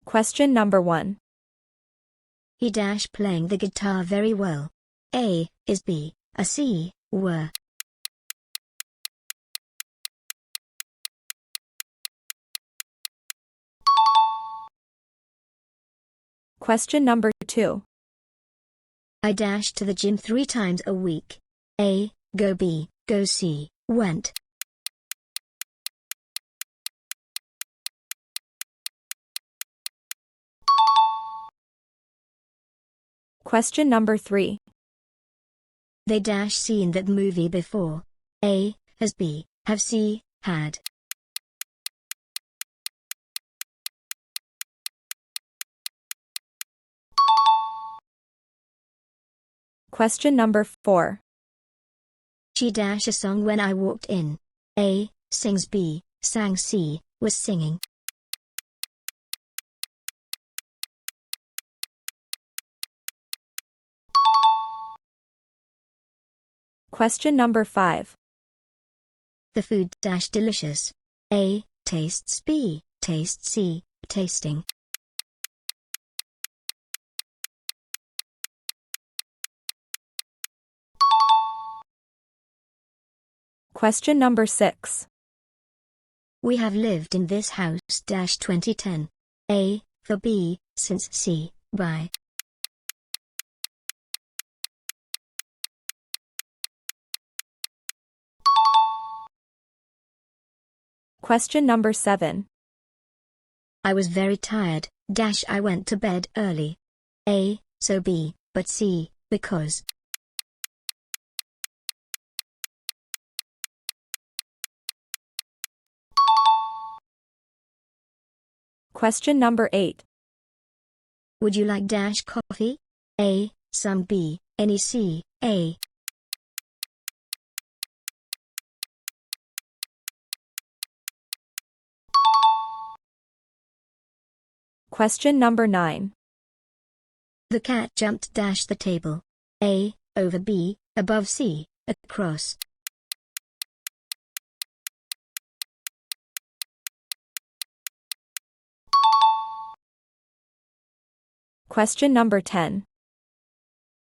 Question number 1. He dash playing the guitar very well. A is B, a C, were. Question number 2. I dash to the gym 3 times a week. A, go B, go C, went. Question number 3. They dash seen that movie before. A, has B, have C, had. Question number 4. She dash a song when I walked in. A, sings B, sang C, was singing. Question number 5. The food dash delicious. A, tastes B, tastes C, tasting. Question number 6. We have lived in this house dash 2010. A, for B, since C, by. Question number 7. I was very tired, dash I went to bed early. A, so B, but C, because. Question number 8. Would you like dash coffee? A, some B, any C, A. Question number 9. The cat jumped dash the table. A, over B, above C, across. Question number 10.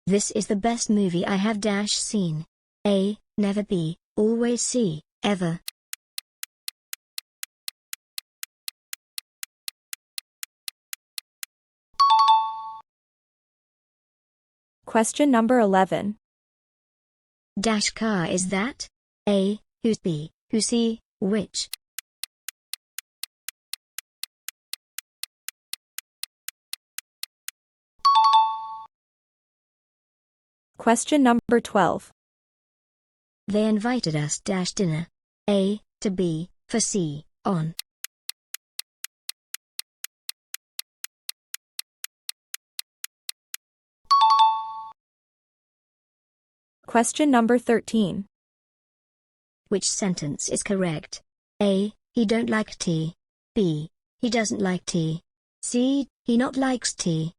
This is the best movie I have dash seen. A, never B, always C, ever. Question number 11. Dash car is that? A, who's B, who C, which? Question number 12. They invited us dash dinner. A, to B, for C, on. Question number 13. Which sentence is correct? A, he don't like tea. B, he doesn't like tea. C, he not likes tea.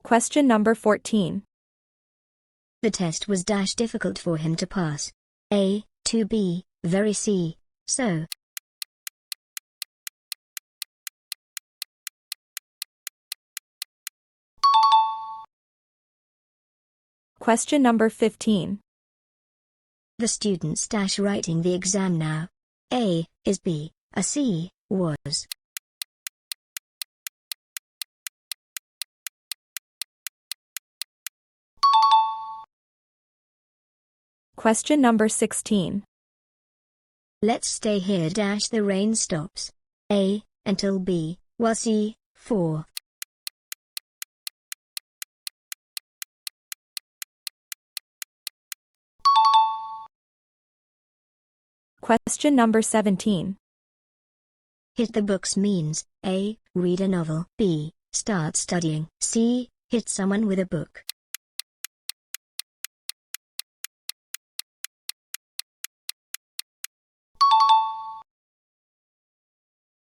Question number 14. The test was dash difficult for him to pass. A, to B, very C, so. Question number 15. The students dash writing the exam now. A, is B, a C, was. Question number 16. Let's stay here dash the rain stops. A, until B, while C, for. Question number 17. Hit the books means A, read a novel. B, start studying. C, hit someone with a book.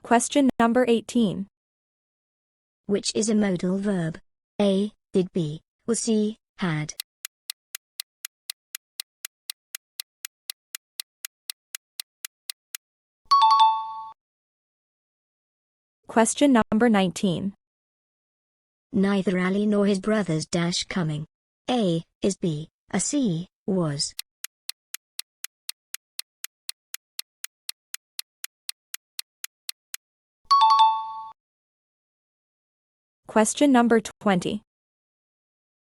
Question number 18. Which is a modal verb? A, did B, was C, had. Question number 19. Neither Ali nor his brothers dash coming. A is B, a C was. Question number 20.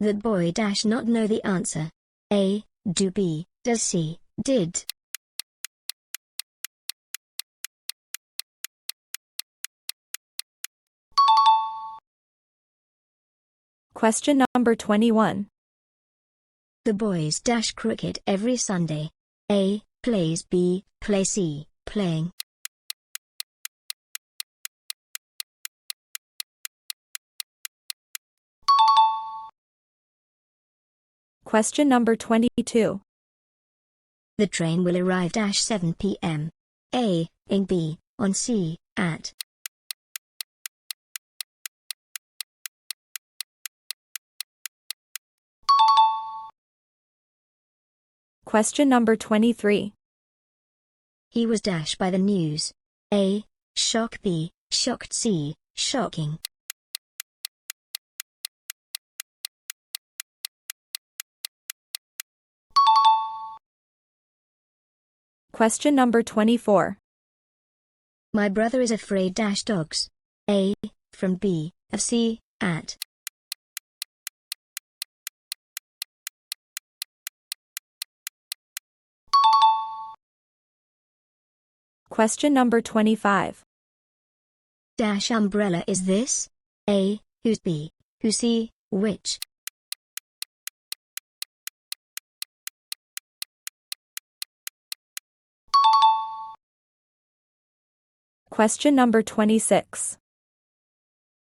The boy dash not know the answer. A, do B, does C, did. Question number 21. The boys dash cricket every Sunday. A, plays B, play C, playing. Question number 22. The train will arrive dash 7 p.m. A, in B, on C, at. Question number 23. He was dashed by the news. A, shock B, shocked C, shocking. Question number 24. My brother is afraid dash dogs. A, from B, of C, at. Question number 25. Dash umbrella is this? A, whose B, who C, which. Question number 26.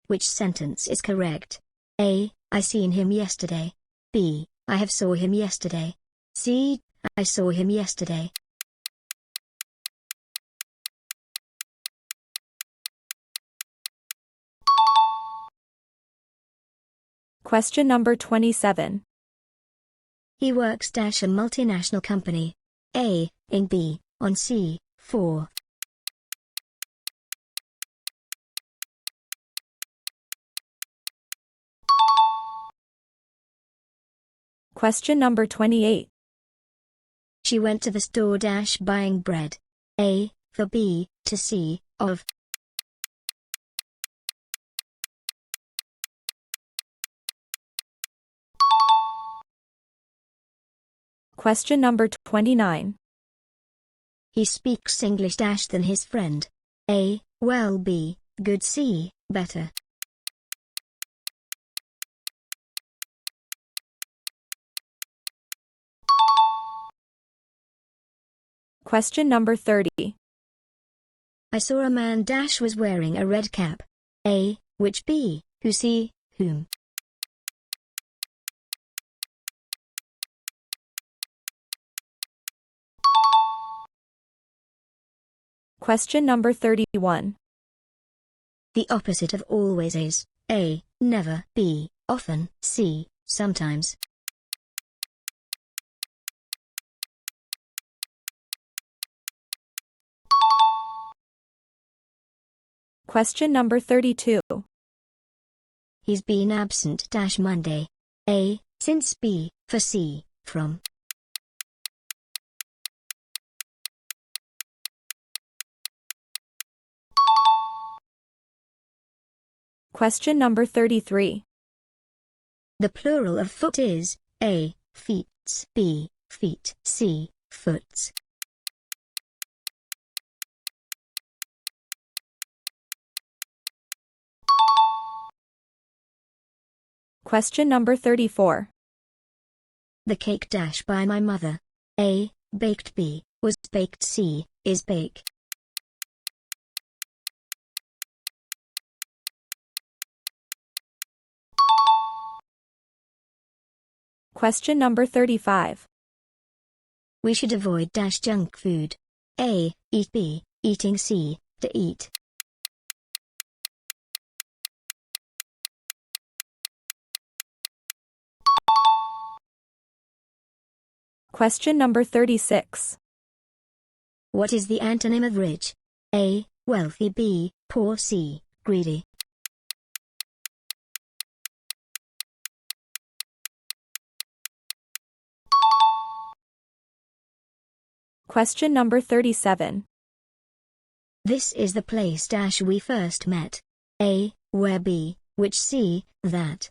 Which sentence is correct? A, I seen him yesterday. B, I have saw him yesterday. C, I saw him yesterday. Question number 27. He works dash a multinational company. A, in B, on C, for. Question number 28. She went to the store dash buying bread. A, for B, to C, of. Question number 29. He speaks English dash than his friend. A, well B, good C, better. Question number 30. I saw a man dash was wearing a red cap. A, which B, who C, whom. Question number 31. The opposite of always is A, never, B, often, C, sometimes. Question number 32. He's been absent dash Monday. A, since B, for C, from. Question number 33. The plural of foot is A, feets, B, feet, C, foots. Question number 34. The cake dash by my mother. A, baked B, was baked C, is bake. Question number 35. We should avoid dash junk food. A, eat B, eating C, to eat. Question number 36. What is the antonym of rich? A, wealthy B, poor C, greedy. Question number 37. This is the place dash we first met. A, where B, which C, that.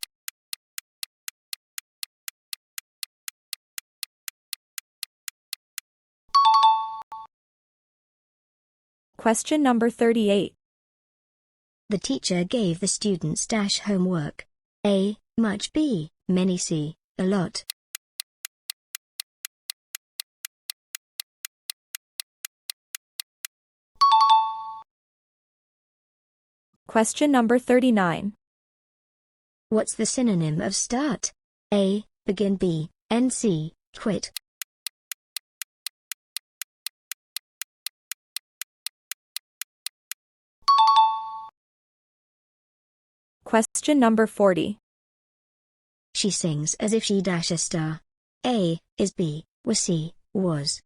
Question number 38. The teacher gave the students dash homework. A, much. B, many. C, a lot. Question number 39. What's the synonym of start? A, begin. B, end. C, quit. Question number 40. She sings as if she dash a star. A, is. B, was. C, was.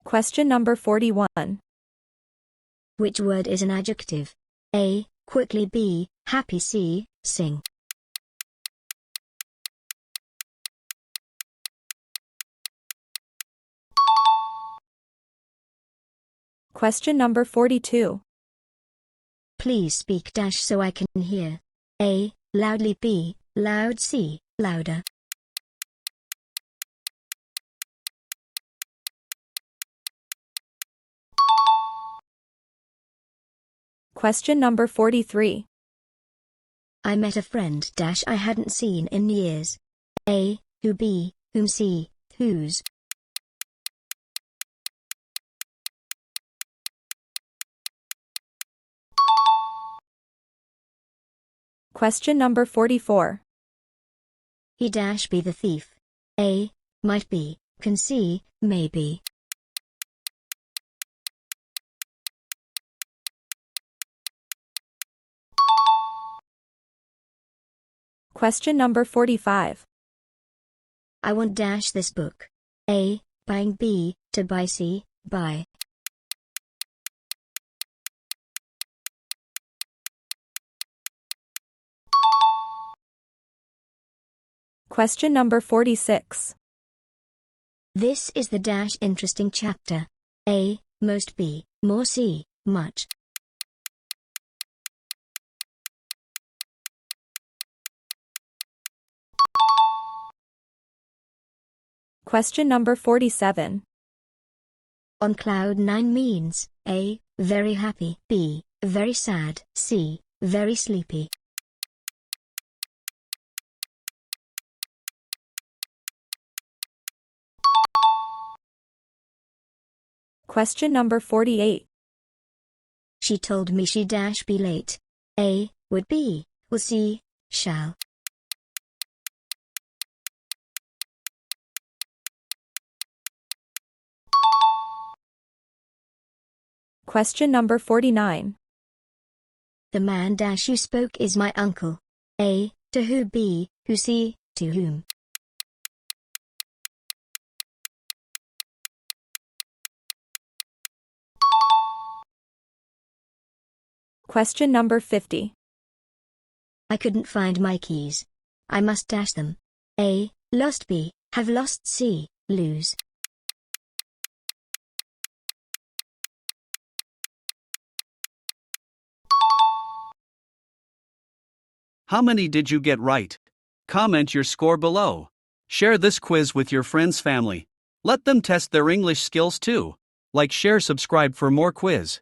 Question number 41. Which word is an adjective? A, quickly. B, happy. C, sing. Question number 42. Please speak dash so I can hear. A, loudly. B, loud. C, louder. Question number 43. I met a friend dash I hadn't seen in years. A, who. B, whom. C, whose. Question number 44. He dash be the thief. A, might be, can. C, maybe. Question number 45. I want dash this book. A, buying. B, to buy. C, buy. Question number 46. This is the dash interesting chapter. A, most. B, more. C, much. Question number 47. On cloud 9 means A, very happy. B, very sad. C, very sleepy. Question number 48. She told me she dash be late. A, would. B, will. C, shall. Question number 49. The man dash you spoke is my uncle. A, to who. B, who. C, to whom. Question number 50. I couldn't find my keys. I must dash them. A, lost. B, have lost. C, lose. How many did you get right? Comment your score below. Share this quiz with your friends' family. Let them test their English skills too. Like, share, subscribe for more quiz.